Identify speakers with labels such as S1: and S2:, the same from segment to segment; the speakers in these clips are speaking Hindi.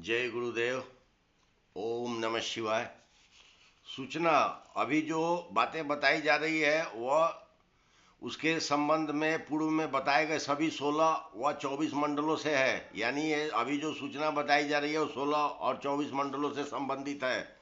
S1: जय गुरुदेव। ओम नमः शिवाय। सूचना, अभी जो बातें बताई जा रही है वह उसके संबंध में पूर्व में बताए गए सभी 16 व 24 मंडलों से है। यानी ये अभी जो सूचना बताई जा रही है वो 16 और 24 मंडलों से संबंधित है।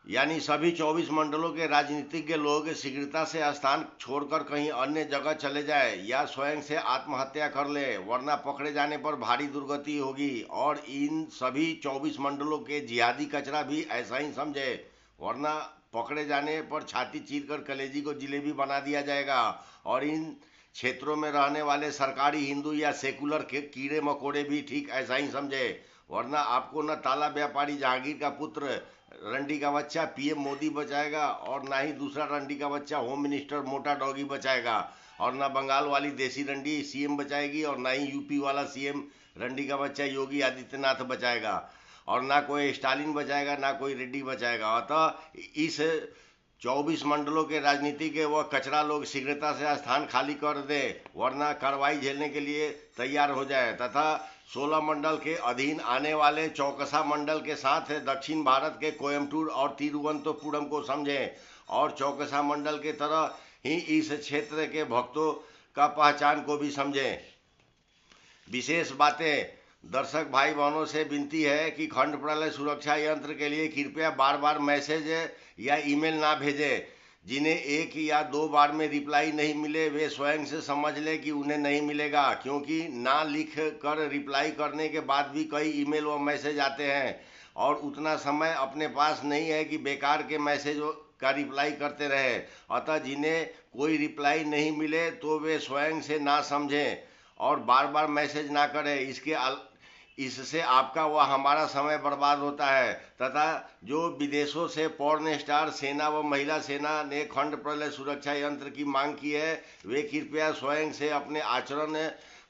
S1: यानी सभी 24 मंडलों के राजनीतिज्ञ लोग शीघ्रता से स्थान छोड़कर कहीं अन्य जगह चले जाए या स्वयं से आत्महत्या कर ले, वरना पकड़े जाने पर भारी दुर्गति होगी। और इन सभी 24 मंडलों के जिहादी कचरा भी ऐसा ही समझे, वरना पकड़े जाने पर छाती चीरकर कलेजी को जिलेबी बना दिया जाएगा। और इन क्षेत्रों में रहने वाले सरकारी हिंदू या सेकुलर के कीड़े मकोड़े भी ठीक ऐसा ही समझे, वरना आपको न ताला व्यापारी जहांगीर का पुत्र रंडी का बच्चा पीएम मोदी बचाएगा, और ना ही दूसरा रंडी का बच्चा होम मिनिस्टर मोटा डॉगी बचाएगा, और ना बंगाल वाली देसी रंडी सीएम बचाएगी, और ना ही यूपी वाला सीएम रंडी का बच्चा योगी आदित्यनाथ बचाएगा, और ना कोई स्टालिन बचाएगा, ना कोई रेड्डी बचाएगा। अतः इस 24 मंडलों के राजनीति के वह कचरा लोग शीघ्रता से स्थान खाली कर दे, वरना कार्रवाई झेलने के लिए तैयार हो जाए। तथा 16 मंडल के अधीन आने वाले चौकसा मंडल के साथ दक्षिण भारत के कोयम्बटूर और तिरुवनंतपुरम को समझें, और चौकसा मंडल के तरह ही इस क्षेत्र के भक्तों का पहचान को भी समझें। विशेष बातें, दर्शक भाई बहनों से विनती है कि खंड प्रलय सुरक्षा यंत्र के लिए कृपया बार बार मैसेज या ईमेल ना भेजें। जिन्हें एक या दो बार में रिप्लाई नहीं मिले वे स्वयं से समझ लें कि उन्हें नहीं मिलेगा, क्योंकि ना लिख कर रिप्लाई करने के बाद भी कई ईमेल व मैसेज आते हैं, और उतना समय अपने पास नहीं है कि बेकार के मैसेज का रिप्लाई करते रहे। अतः जिन्हें कोई रिप्लाई नहीं मिले तो वे स्वयं से ना समझें और बार बार मैसेज ना करें। इससे आपका व हमारा समय बर्बाद होता है। तथा जो विदेशों से पॉर्न स्टार सेना व महिला सेना ने खंड प्रलय सुरक्षा यंत्र की मांग की है, वे कृपया स्वयं से अपने आचरण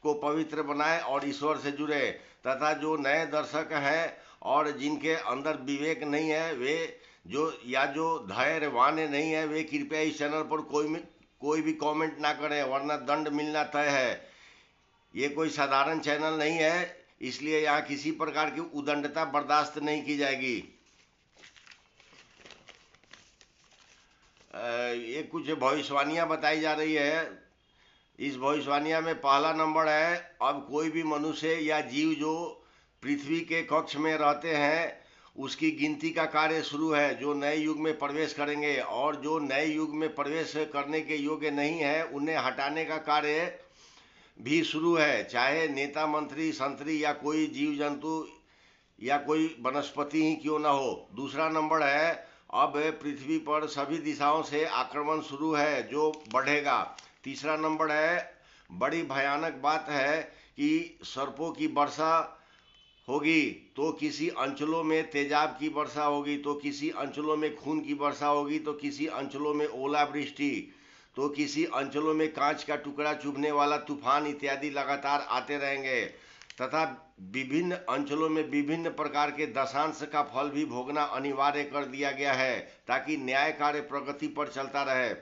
S1: को पवित्र बनाएं और ईश्वर से जुड़े। तथा जो नए दर्शक हैं और जिनके अंदर विवेक नहीं है, वे जो धैर्यवान नहीं है, वे कृपया इस चैनल पर कोई भी कमेंट ना करें, वरना दंड मिलना तय है। ये कोई साधारण चैनल नहीं है, इसलिए यहाँ किसी प्रकार की उदंडता बर्दाश्त नहीं की जाएगी। ये कुछ भविष्यवाणियां बताई जा रही है। इस भविष्यवाणियां में पहला नंबर है, अब कोई भी मनुष्य या जीव जो पृथ्वी के कक्ष में रहते हैं उसकी गिनती का कार्य शुरू है, जो नए युग में प्रवेश करेंगे, और जो नए युग में प्रवेश करने के योग्य नहीं है उन्हें हटाने का कार्य भी शुरू है, चाहे नेता मंत्री संतरी या कोई जीव जंतु या कोई वनस्पति ही क्यों न हो। दूसरा नंबर है, अब पृथ्वी पर सभी दिशाओं से आक्रमण शुरू है जो बढ़ेगा। तीसरा नंबर है, बड़ी भयानक बात है कि सर्पों की वर्षा होगी, तो किसी अंचलों में तेजाब की वर्षा होगी, तो किसी अंचलों में खून की वर्षा होगी, तो किसी अंचलों में ओलावृष्टि, तो किसी अंचलों में कांच का टुकड़ा चुभने वाला तूफान इत्यादि लगातार आते रहेंगे। तथा विभिन्न अंचलों में विभिन्न प्रकार के दशांश का फल भी भोगना अनिवार्य कर दिया गया है, ताकि न्याय कार्य प्रगति पर चलता रहे।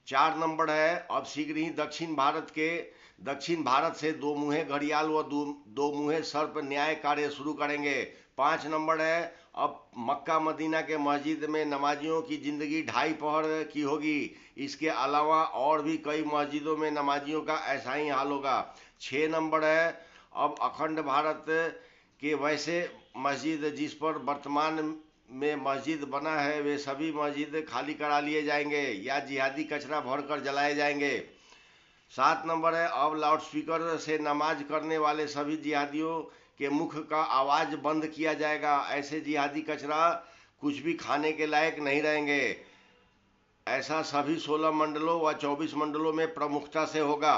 S1: 4 नंबर है, अब शीघ्र ही दक्षिण भारत से दो मुहे घड़ियाल व दो मुहे सर्प न्याय कार्य शुरू करेंगे। 5 नंबर है, अब मक्का मदीना के मस्जिद में नमाजियों की जिंदगी 2.5 पहर की होगी। इसके अलावा और भी कई मस्जिदों में नमाजियों का ऐसा ही हाल होगा। 6 नंबर है, अब अखंड भारत के वैसे मस्जिद जिस पर वर्तमान में मस्जिद बना है वे सभी मस्जिद खाली करा लिए जाएंगे या जिहादी कचरा भरकर जलाए जाएंगे। 7 नंबर है, अब लाउडस्पीकर से नमाज करने वाले सभी जिहादियों के मुख का आवाज बंद किया जाएगा। ऐसे जिहादी कचरा कुछ भी खाने के लायक नहीं रहेंगे। ऐसा सभी 16 मंडलों व 24 मंडलों में प्रमुखता से होगा।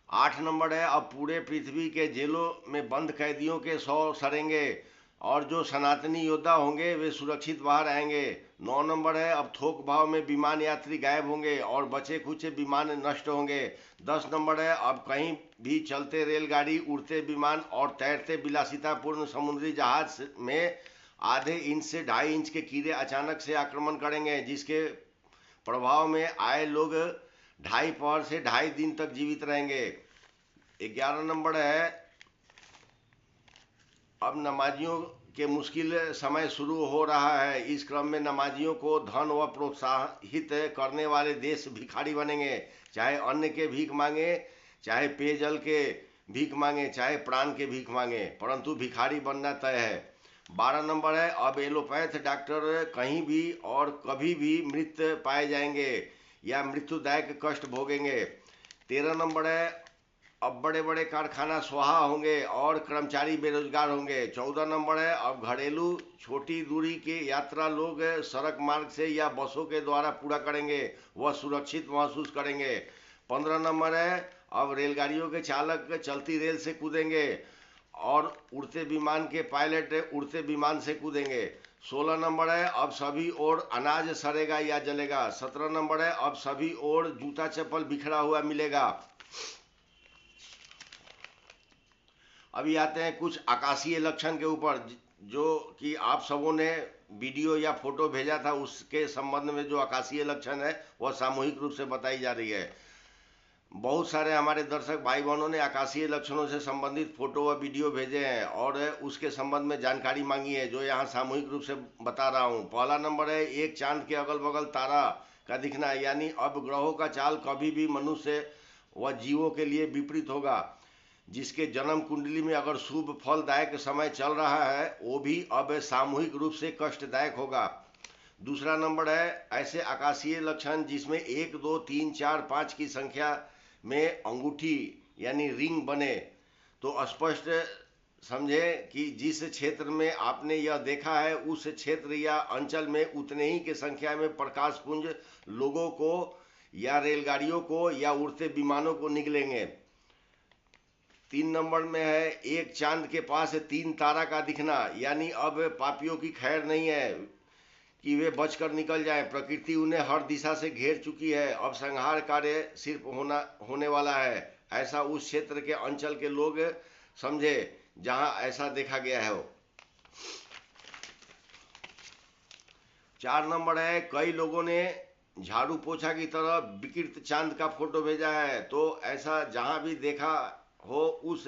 S1: 8 नंबर है, अब पूरे पृथ्वी के जेलों में बंद कैदियों के 100 सरेंगे, और जो सनातनी योद्धा होंगे वे सुरक्षित बाहर आएंगे। 9 नंबर है, अब थोक भाव में विमान यात्री गायब होंगे और बचे कुछ विमान नष्ट होंगे। 10 नंबर है, अब कहीं भी चलते रेलगाड़ी, उड़ते विमान और तैरते विलासितापूर्ण समुद्री जहाज में आधे इंच से 2.5 इंच के कीड़े अचानक से आक्रमण करेंगे, जिसके प्रभाव में आए लोग 2.5 पहर से 2.5 दिन तक जीवित रहेंगे। 11 नंबर है, अब नमाजियों के मुश्किल समय शुरू हो रहा है। इस क्रम में नमाजियों को धन व प्रोत्साहित करने वाले देश भिखारी बनेंगे। चाहे अन्न के भीख मांगे, चाहे पेयजल के भीख मांगे, चाहे प्राण के भीख मांगे, परंतु भिखारी बनना तय है। 12 नंबर है, अब एलोपैथ डॉक्टर कहीं भी और कभी भी मृत पाए जाएंगे या मृत्युदायक कष्ट भोगेंगे। 13 नंबर है, अब बड़े बड़े कारखाना स्वाहा होंगे और कर्मचारी बेरोजगार होंगे। 14 नंबर है, अब घरेलू छोटी दूरी की यात्रा लोग सड़क मार्ग से या बसों के द्वारा पूरा करेंगे, वह सुरक्षित महसूस करेंगे। 15 नंबर है, अब रेलगाड़ियों के चालक चलती रेल से कूदेंगे और उड़ते विमान के पायलट उड़ते विमान से कूदेंगे। 16 नंबर है, अब सभी ओर अनाज सड़ेगा या जलेगा। 17 नंबर है, अब सभी ओर जूता चप्पल बिखरा हुआ मिलेगा। अभी आते हैं कुछ आकाशीय लक्षण के ऊपर, जो कि आप सबों ने वीडियो या फोटो भेजा था, उसके संबंध में जो आकाशीय लक्षण है वह सामूहिक रूप से बताई जा रही है। बहुत सारे हमारे दर्शक भाई बहनों ने आकाशीय लक्षणों से संबंधित फोटो व वीडियो भेजे हैं और उसके संबंध में जानकारी मांगी है, जो यहाँ सामूहिक रूप से बता रहा हूँ। पहला नंबर है, एक चांद के अगल बगल तारा का दिखना, यानी अब ग्रहों का चाल कभी भी मनुष्य व जीवों के लिए विपरीत होगा। जिसके जन्म कुंडली में अगर शुभ फलदायक समय चल रहा है, वो भी अब सामूहिक रूप से कष्टदायक होगा। दूसरा नंबर है, ऐसे आकाशीय लक्षण जिसमें 1, 2, 3, 4, 5 की संख्या में अंगूठी यानी रिंग बने, तो स्पष्ट समझे कि जिस क्षेत्र में आपने यह देखा है उस क्षेत्र या अंचल में उतने ही के संख्या में प्रकाश पुंज लोगों को या रेलगाड़ियों को या उड़ते विमानों को निकलेंगे। 3 नंबर में है, एक चांद के पास 3 तारा का दिखना, यानी अब पापियों की खैर नहीं है कि वे बचकर निकल जाएं। प्रकृति उन्हें हर दिशा से घेर चुकी है। अब संहार कार्य सिर्फ होने वाला है। ऐसा उस क्षेत्र के अंचल के लोग समझे जहां ऐसा देखा गया है। 4 नंबर है, कई लोगों ने झाड़ू पोछा की तरह विकृत चांद का फोटो भेजा है, तो ऐसा जहां भी देखा हो उस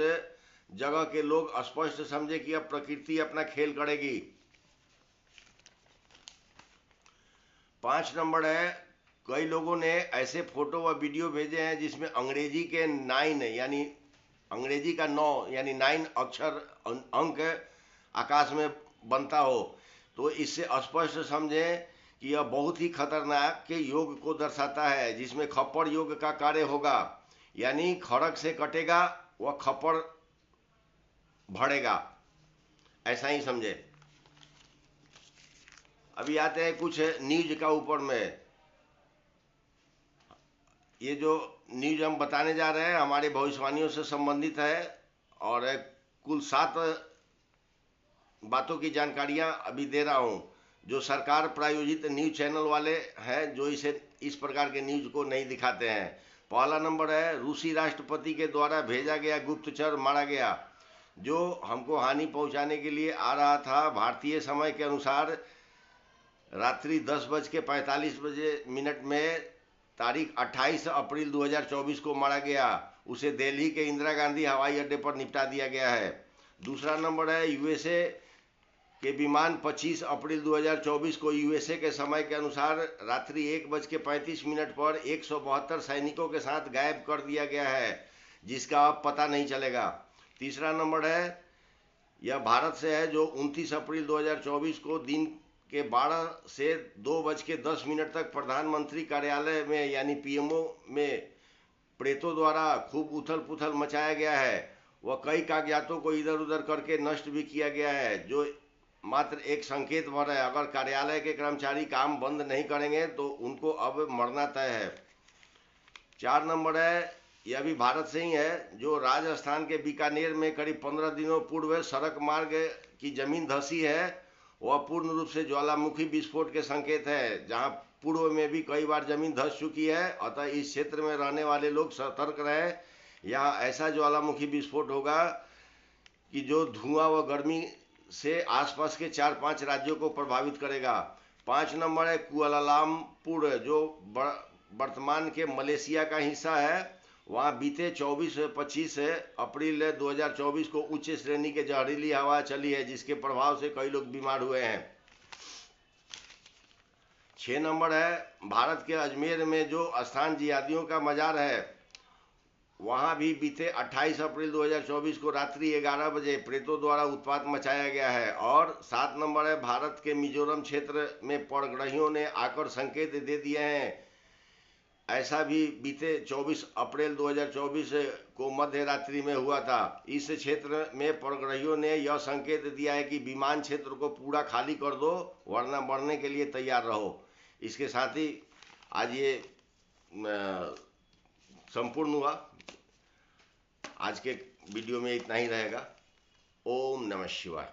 S1: जगह के लोग स्पष्ट समझे कि अब प्रकृति अपना खेल करेगी। 5 नंबर है, कई लोगों ने ऐसे फोटो व वीडियो भेजे हैं जिसमें अंग्रेजी के 9 यानी अंग्रेजी का 9 यानी 9 अक्षर अंक आकाश में बनता हो, तो इससे स्पष्ट समझें कि यह बहुत ही खतरनाक के योग को दर्शाता है, जिसमें खप्पड़ योग का कार्य होगा, यानी खड़ग से कटेगा वह खप्पड़ भरेगा, ऐसा ही समझे। अभी आते हैं कुछ न्यूज का ऊपर में। ये जो न्यूज हम बताने जा रहे हैं हमारे भविष्यवाणियों से संबंधित है और कुल 7 बातों की जानकारियां अभी दे रहा हूं, जो सरकार प्रायोजित न्यूज चैनल वाले हैं, जो इसे इस प्रकार के न्यूज को नहीं दिखाते हैं। पहला नंबर है, रूसी राष्ट्रपति के द्वारा भेजा गया गुप्तचर मारा गया, जो हमको हानि पहुंचाने के लिए आ रहा था। भारतीय समय के अनुसार रात्रि 10:45 में तारीख 28 अप्रैल 2024 को मारा गया। उसे दिल्ली के इंदिरा गांधी हवाई अड्डे पर निपटा दिया गया है। दूसरा नंबर है, यूएसए के विमान 25 अप्रैल 2024 को यूएसए के समय के अनुसार रात्रि 1:35 पर 172 सैनिकों के साथ गायब कर दिया गया है, जिसका अब पता नहीं चलेगा। तीसरा नंबर है, यह भारत से है, जो 29 अप्रैल 2024 को दिन के 12 से 2:10 तक प्रधानमंत्री कार्यालय में यानी पीएमओ में प्रेतों द्वारा खूब उथल पुथल मचाया गया है। वह कई कागजातों को इधर उधर करके नष्ट भी किया गया है, जो मात्र एक संकेत भर है। अगर कार्यालय के कर्मचारी काम बंद नहीं करेंगे तो उनको अब मरना तय है। 4 नंबर है, यह भी भारत से ही है, जो राजस्थान के बीकानेर में करीब 15 दिनों पूर्व सड़क मार्ग की जमीन धसी है, वह पूर्ण रूप से ज्वालामुखी विस्फोट के संकेत है। जहां पूर्व में भी कई बार जमीन धस चुकी है, अतः इस क्षेत्र में रहने वाले लोग सतर्क रहे। यहाँ ऐसा ज्वालामुखी विस्फोट होगा कि जो धुआं व गर्मी से आसपास के 4-5 राज्यों को प्रभावित करेगा। 5 नंबर है, कुआलालंपुर, जो वर्तमान के मलेशिया का हिस्सा है, वहाँ बीते 24-25 अप्रैल 2024 को उच्च श्रेणी के जहरीली हवा चली है, जिसके प्रभाव से कई लोग बीमार हुए हैं। 6 नंबर है, भारत के अजमेर में जो स्थान जिहादियों का मजार है, वहां भी बीते 28 अप्रैल 2024 को रात्रि 11 बजे प्रेतों द्वारा उत्पात मचाया गया है। और 7 नंबर है, भारत के मिजोरम क्षेत्र में परग्रहियों ने आकर संकेत दे दिए हैं। ऐसा भी बीते 24 अप्रैल 2024 को मध्य रात्रि में हुआ था। इस क्षेत्र में परग्रहियों ने यह संकेत दिया है कि विमान क्षेत्र को पूरा खाली कर दो, वरना बढ़ने के लिए तैयार रहो। इसके साथ ही आज ये संपूर्ण हुआ। आज के वीडियो में इतना ही रहेगा। ओम नमः शिवाय।